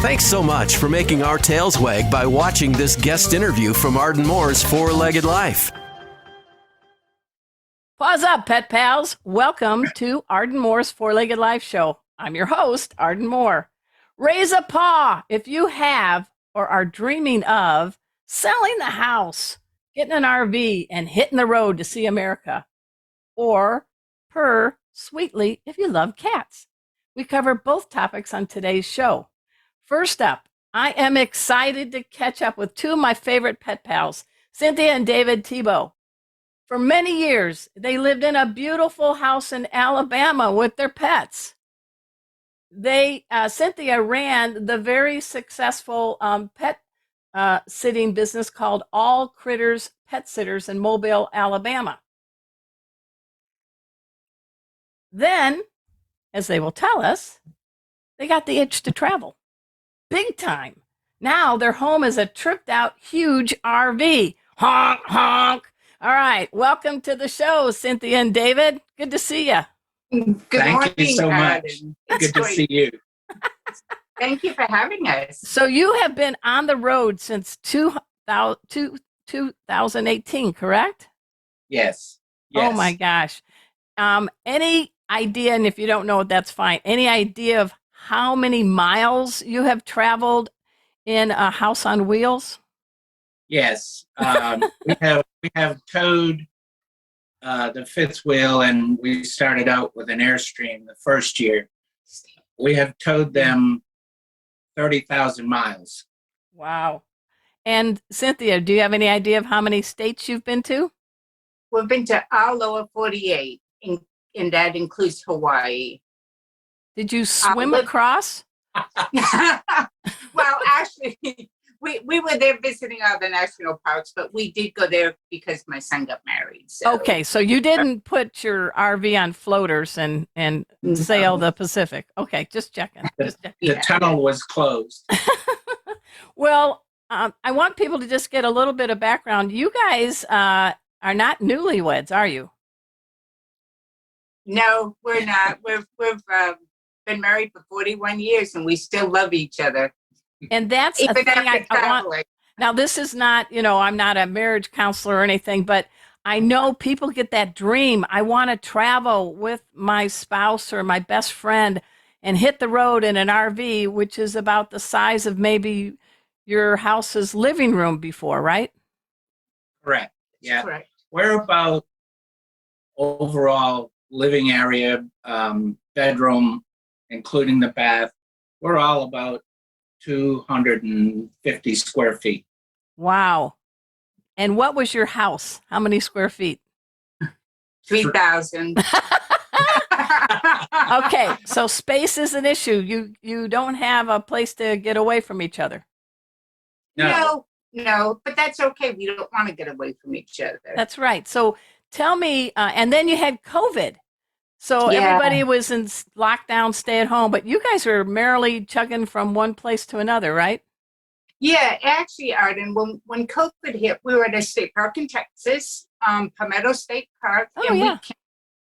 Thanks so much for making our tails wag by watching this guest interview from Arden Moore's Four-Legged Life. Pause up, pet pals. Welcome to Arden Moore's Four-Legged Life show. I'm your host, Arden Moore. Raise a paw if you have or are dreaming of selling the house, getting an RV, and hitting the road to see America. Or purr sweetly if you love cats. We cover both topics on today's show. First up, I am excited to catch up with two of my favorite pet pals, Cynthia and David Tebow. For many years, they lived in a beautiful house in Alabama with their pets. Cynthia ran the very successful pet sitting business called All Critters Pet Sitters in Mobile, Alabama. Then, as they will tell us, they got the itch to travel. Big time. Now their home is a tripped out, huge RV. Honk, honk. All right. Welcome to the show, Cynthia and David. Good to see you. Thank you so much. Good to see you. Thank you for having us. So you have been on the road since 2018, correct? Yes. Oh my gosh. Any idea, and if you don't know, that's fine. Any idea of how many miles you have in a house on wheels? Yes. we have towed the fifth wheel, and we started out with an Airstream the first year. We have towed them 30,000 miles. Wow. And Cynthia, do you have any idea of how many states you've been to? We've been to all lower 48, and that includes Hawaii. Did you swim across? Well, actually, we were there visiting all the national parks, but we did go there because my son got married. So. Okay, so you didn't put your RV on floaters and sail the Pacific. Okay, just checking. The tunnel was closed. Well, I want people to just get a little bit of background. You guys are not newlyweds, are you? No, we're not. We've been married for 41 years, and we still love each other. And that's a thing I want. Now, this is not, I'm not a marriage counselor or anything, but I know people get that dream. I want to travel with my spouse or my best friend and hit the road in an RV, which is about the size of maybe your house's living room before, right? Correct. Yeah. Correct. We're about overall living area, bedroom, including the bath. We're all about 250 square feet. Wow. And what was your house? How many square feet? 3,000. Okay, so space is an issue. You don't have a place to get away from each other. No, but that's okay. We don't want to get away from each other. That's right. So tell me, and then you had COVID. So everybody was in lockdown, stay at home, but you guys were merrily chugging from one place to another, right? Yeah, actually, Arden, when COVID hit, we were at a state park in Texas, Palmetto State Park,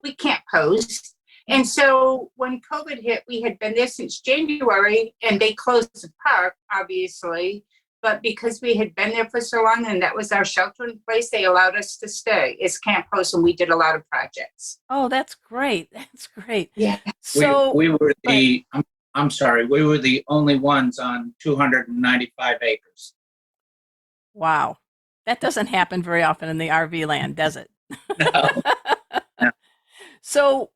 we can't post. And so when COVID hit, we had been there since January, and they closed the park, obviously. But because we had been there for so long and that was our shelter in place, they allowed us to stay as camp hosts, and we did a lot of projects. Oh, that's great. That's great. Yeah. So we were I'm sorry, we were the only ones on 295 acres. Wow. That doesn't happen very often in the RV land, does it? No. No. So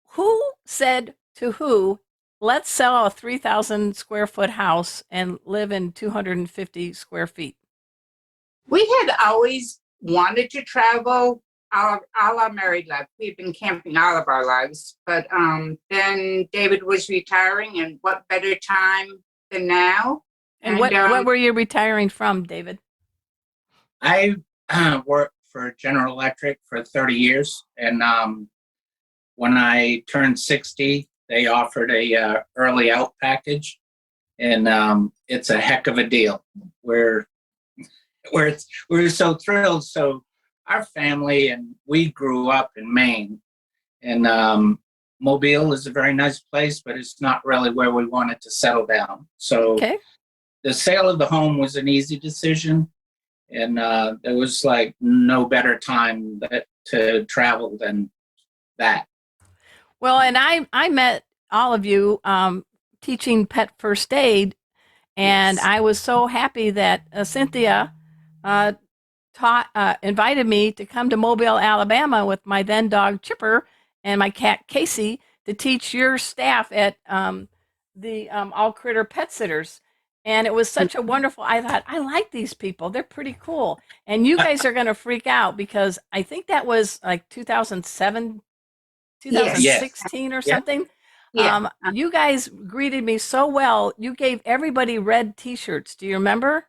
who said to who, let's sell a 3,000 square foot house and live in 250 square feet? We had always wanted to travel all our married life. We've been camping all of our lives, but then David was retiring, and what better time than now? And what were you retiring from, David? I worked for General Electric for 30 years, and when I turned 60, they offered a early out package, and it's a heck of a deal. We're so thrilled. So our family and we grew up in Maine, and Mobile is a very nice place, but it's not really where we wanted to settle down. So Okay. the sale of the home was an easy decision, and there was like no better time to travel than that. Well, and I met all of you teaching pet first aid, and Yes. I was so happy that Cynthia uh, invited me to come to Mobile, Alabama with my then dog Chipper and my cat Casey to teach your staff at the All Critter Pet Sitters. And it was such a wonderful, I thought, I like these people. They're pretty cool. And you guys are going to freak out because I think that was like 2007, Yes. 2016 or Yeah. something. Yeah. You guys greeted me so well. You gave everybody red T-shirts. Do you remember?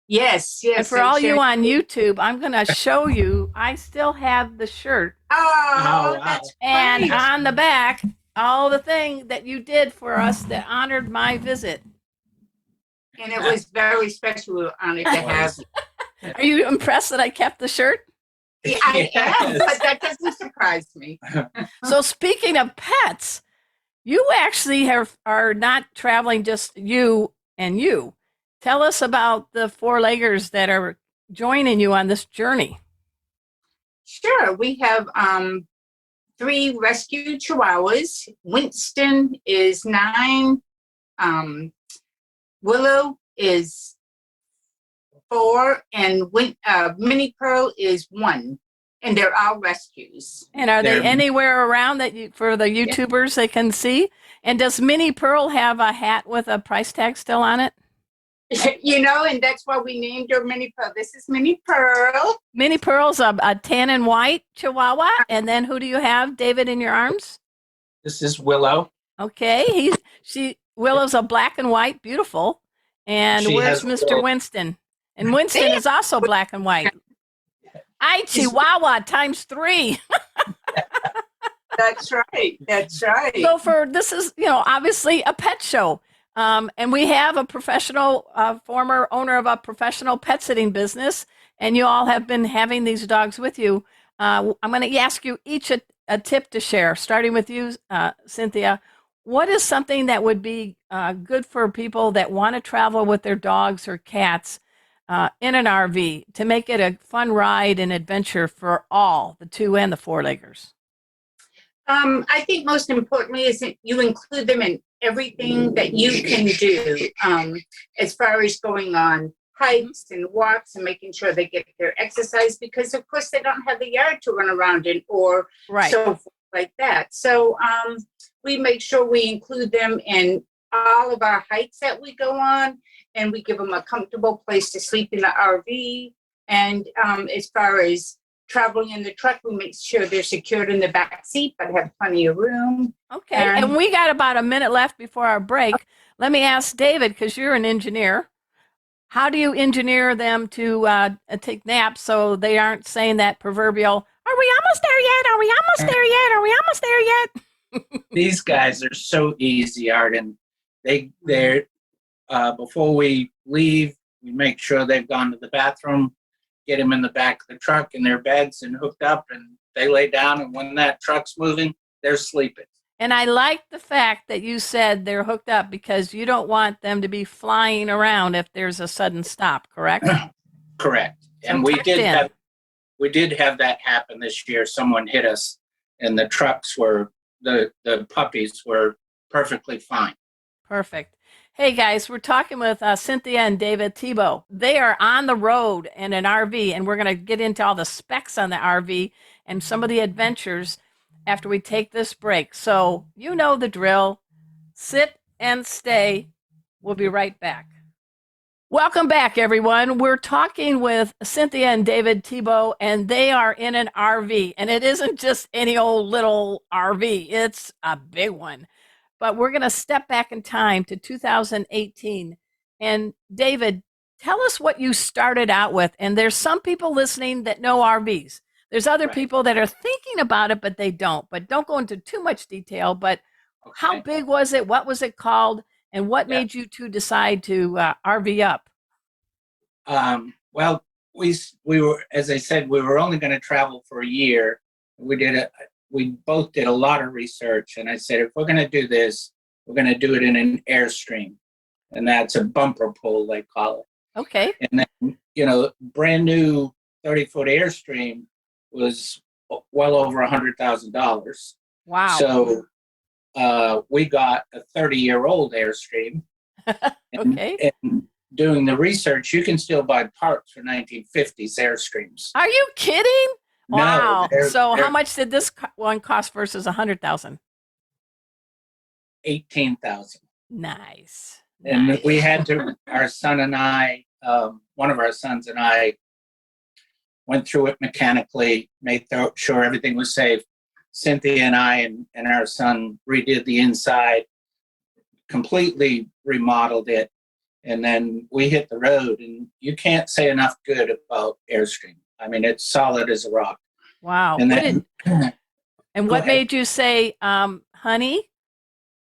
Yes. Yes. And for I all you sure- on YouTube, I'm going to show you. I still have the shirt, Oh, wow. that's and funny. on the back, all the thing that you did for us that honored my visit. And it was very special, honored to have. Are you impressed that I kept the shirt? Yeah, I am, Yes. but that doesn't surprise me. So speaking of pets, you actually are not traveling just you and you. Tell us about the four-leggers that are joining you on this journey. Sure, we have 3 rescue chihuahuas. Winston is 9. Willow is 4, and Minnie Pearl is 1. And they're all rescues. And are they They're- anywhere around that for the YouTubers they can see? And does Minnie Pearl have a hat with a price tag still on it? And that's why we named her Minnie Pearl. This is Minnie Pearl. Minnie Pearl's a tan and white Chihuahua. And then who do you have, David, in your arms? This is Willow. Okay, Willow's a black and white, beautiful. And She where's has Mr. Willow. Winston? And Winston is also black and white. I Chihuahua times 3. That's right. That's right. So this is, obviously a pet show. And we have a professional, former owner of a professional pet sitting business, and you all have been having these dogs with you. I'm going to ask you each a tip to share, starting with you, Cynthia. What is something that would be good for people that want to travel with their dogs or cats in an RV to make it a fun ride and adventure for all, the 2 and the 4-leggers? I think most importantly is that you include them in everything that you can do, as far as going on hikes and walks and making sure they get their exercise, because of course they don't have the yard to run around in or Right. so forth like that. So we make sure we include them in all of our hikes that we go on, and we give them a comfortable place to sleep in the RV. And as far as traveling in the truck, we make sure they're secured in the back seat, but have plenty of room. Okay, and we got about a minute left before our break. Let me ask David, because you're an engineer. How do you engineer them to take naps so they aren't saying that proverbial, "Are we almost there yet? Are we almost there yet? Are we almost there yet?" These guys are so easy, Arden. They're before we leave, we make sure they've gone to the bathroom, get them in the back of the truck in their beds and hooked up, and they lay down, and when that truck's moving, they're sleeping. And I like the fact that you said they're hooked up because you don't want them to be flying around if there's a sudden stop, correct? Correct. So And we tucked did in. have that happen this year. Someone hit us, and the trucks were the puppies were perfectly fine. Perfect. Hey guys, we're talking with Cynthia and David Thibault. They are on the road in an RV, and we're going to get into all the specs on the RV and some of the adventures after we take this break. So you know the drill. Sit and stay. We'll be right back. Welcome back, everyone. We're talking with Cynthia and David Thibault, and they are in an RV. And it isn't just any old little RV, it's a big one. But we're going to step back in time to 2018. And David, tell us what you started out with. And there's some people listening that know RVs. There's other Right. people that are thinking about it, but they don't. But don't go into too much detail. But how Okay. big was it? What was it called? And what Yeah. made you two decide to RV up? Well, we were, as I said, we were only going to travel for a year. We did we both did a lot of research, and I said, if we're going to do this, we're going to do it in an Airstream, and that's a bumper pull, they call it. Okay. And then, brand new 30-foot Airstream was well over $100,000. Wow. So we got a 30-year-old Airstream. Okay. And doing the research, you can still buy parts for 1950s Airstreams. Are you kidding? Wow. No, So how much did this one cost versus 100,000? $18,000. Nice. And Nice. we had to, our son and I, one of our sons and I went through it mechanically, made sure everything was safe. Cynthia and I and our son redid the inside, completely remodeled it, and then we hit the road. And you can't say enough good about Airstream. I mean, it's solid as a rock. Wow. And then, what made you say, honey,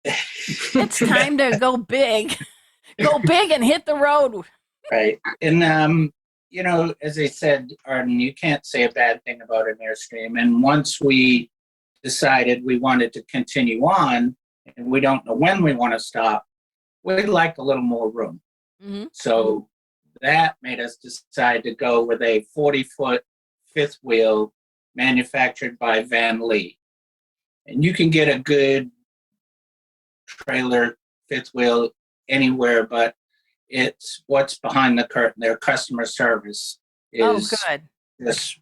it's time to go big? Go big and hit the road. Right. And, as I said, Arden, you can't say a bad thing about an Airstream. And once we decided we wanted to continue on, and we don't know when we want to stop, we'd like a little more room. Mm-hmm. So that made us decide to go with a 40-foot fifth wheel manufactured by Van Lee. And you can get a good trailer fifth wheel anywhere, but it's what's behind the curtain. Their customer service is just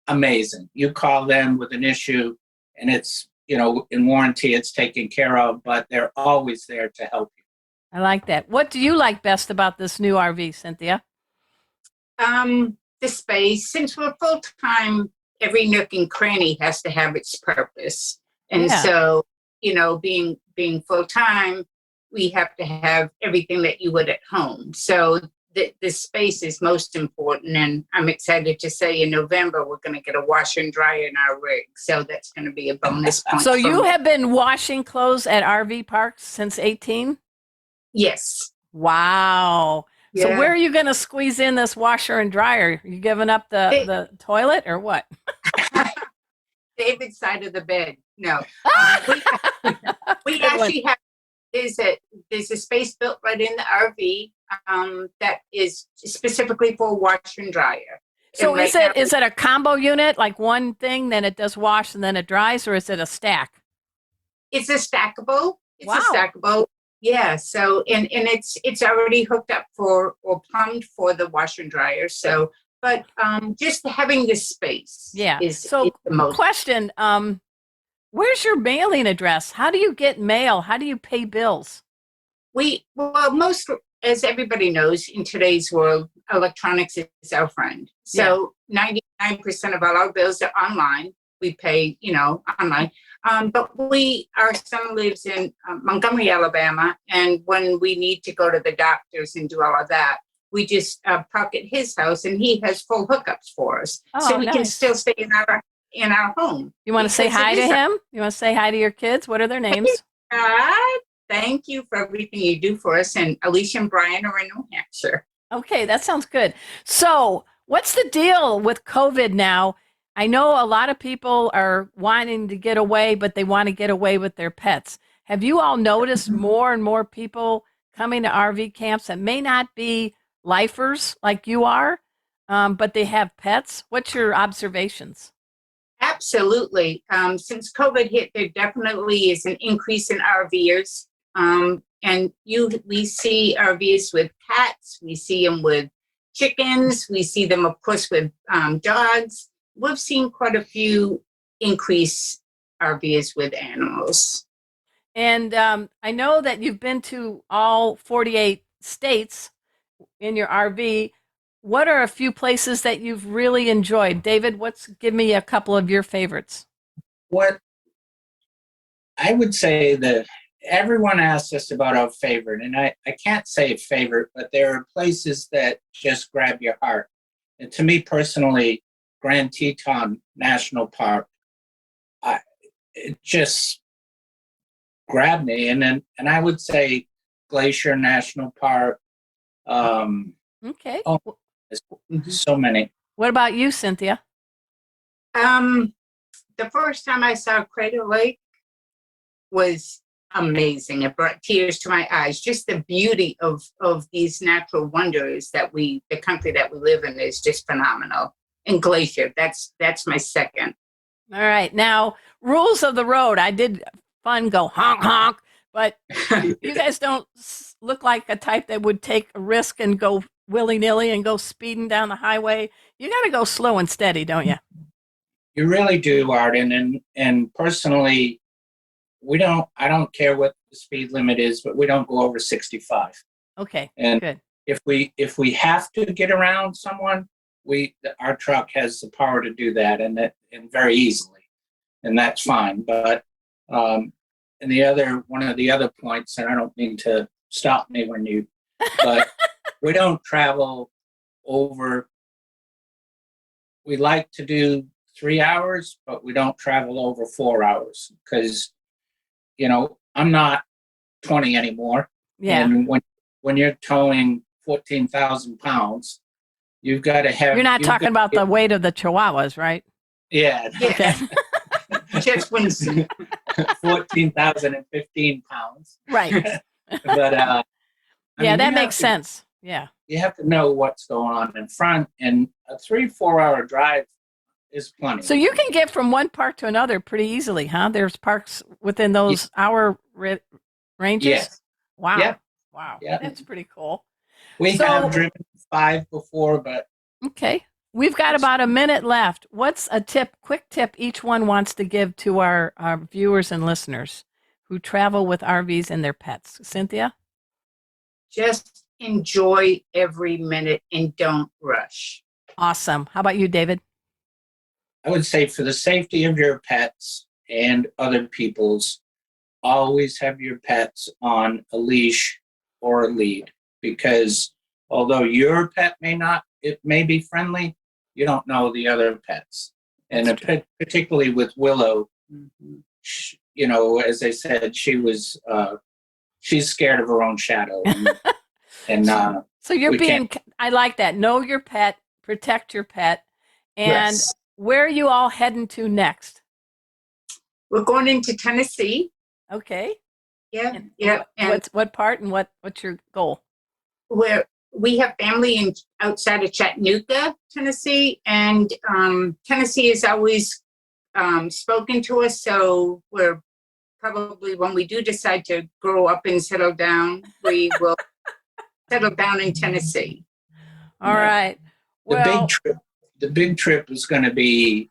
amazing. You call them with an issue and it's, in warranty, it's taken care of, but they're always there to help you. I like that. What do you like best about this new RV, Cynthia? The space. Since we're full-time, every nook and cranny has to have its purpose. And so, being full-time, we have to have everything that you would at home. So the space is most important. And I'm excited to say in November, we're going to get a washer and dryer in our rig. So that's going to be a bonus point. So you have been washing clothes at RV parks since 18? Yes. Wow. Yeah. So where are you going to squeeze in this washer and dryer? You giving up the toilet or what? David's side of the bed. No. We actually have, there's a space built right in the RV that is specifically for washer and dryer. So is it a combo unit, like one thing, then it does wash and then it dries, or is it a stack? It's a stackable. Wow. A stackable. Yeah. So and it's already hooked up or plumbed for the washer and dryer. So, but just having this space. Is the most. Question. Where's your mailing address? How do you get mail? How do you pay bills? Most, as everybody knows, in today's world, electronics is our friend. So 99% of all our bills are online. We pay, online. But our son lives in Montgomery, Alabama. And when we need to go to the doctors and do all of that, we just park at his house and he has full hookups for us. So we can still stay in our home. You want to say hi to him? You want to say hi to your kids? What are their names? Thank you for everything you do for us. And Alicia and Brian are in New Hampshire. Okay, that sounds good. So what's the deal with COVID now? I know a lot of people are wanting to get away, but they want to get away with their pets. Have you all noticed more and more people coming to RV camps that may not be lifers like you are, but they have pets? What's your observations? Absolutely. Since COVID hit, there definitely is an increase in RVers. And we see RVers with cats. We see them with chickens. We see them, of course, with dogs. We've seen quite a few increase RVers with animals. And I know that you've been to all 48 states in your RV. What are a few places that you've really enjoyed? David, give me a couple of your favorites. What I would say that everyone asks us about our favorite, and I can't say favorite, but there are places that just grab your heart. And to me personally, Grand Teton National Park, it just grabbed me. And I would say Glacier National Park. Okay. So many. What about you, Cynthia? the first time I saw Crater Lake was amazing. It brought tears to my eyes. Just the beauty of these natural wonders that the country that we live in is just phenomenal. And Glacier, that's my second. All right. Now, rules of the road. I did fun go honk honk, but you guys don't look like a type that would take a risk and go willy-nilly and go speeding down the highway. You got to go slow and steady, don't you? You really do, Arden. And personally, I don't care what the speed limit is, but we don't go over 65. Okay, and good. If we have to get around someone, our truck has the power to do that, and very easily, and that's fine. But and one of the other points, and I don't mean to stop me but we don't travel over. We like to do 3 hours, but we don't travel over 4 hours because, I'm not 20 anymore. Yeah. And when you're towing 14,000 pounds, you've got to have. You're not talking about the weight of the Chihuahuas, right? Yeah. Okay. Just when 14,015 pounds. Right. But that makes sense. Yeah. You have to know what's going on in front, and a 3-4 hour drive is plenty. So you can get from one park to another pretty easily, huh? There's parks within those hour ranges? Yes. Wow. Yep. Wow. Yep. That's pretty cool. We have driven 5 before, but. Okay. We've got about a minute left. What's a quick tip each one wants to give to our viewers and listeners who travel with RVs and their pets? Cynthia? Just enjoy every minute and don't rush. Awesome. How about you, David? I would say for the safety of your pets and other people's, always have your pets on a leash or a lead, because although your pet it may be friendly, you don't know the other pets. And particularly with Willow, as I said, she's scared of her own shadow. So you're I like that. Know your pet, protect your pet. And yes. Where are you all heading to next? We're going into Tennessee. Okay. Yeah. And what part and what's your goal? We have family outside of Chattanooga, Tennessee, and Tennessee has always spoken to us. So we're probably, when we do decide to grow up and settle down, we will settle down in Tennessee. All right. Well, the big trip is going to be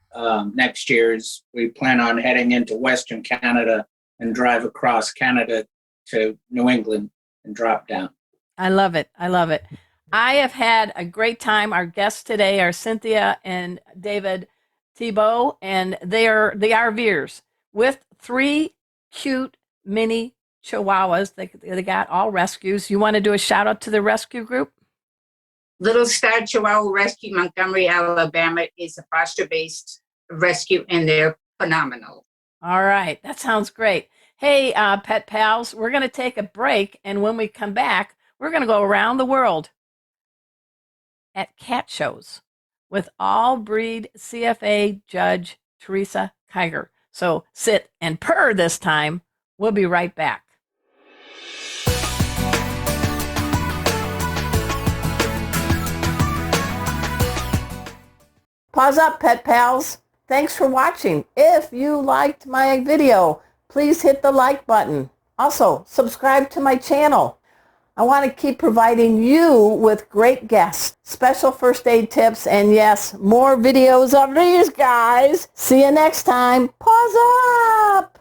next year's. We plan on heading into Western Canada and drive across Canada to New England and drop down. I love it. I love it. I have had a great time. Our guests today are Cynthia and David Thibault, and they are the RVers with 3 cute mini Chihuahuas. They got all rescues. You want to do a shout out to the rescue group? Little Star Chihuahua Rescue, Montgomery, Alabama is a foster-based rescue, and they're phenomenal. All right. That sounds great. Hey, pet pals, we're going to take a break, and when we come back, we're going to go around the world at cat shows with all-breed CFA Judge Teresa Kiger. So sit and purr this time. We'll be right back. Pause up, pet pals. Thanks for watching. If you liked my video, please hit the like button. Also, subscribe to my channel. I want to keep providing you with great guests, special first aid tips, and yes, more videos of these guys. See you next time. Pause up!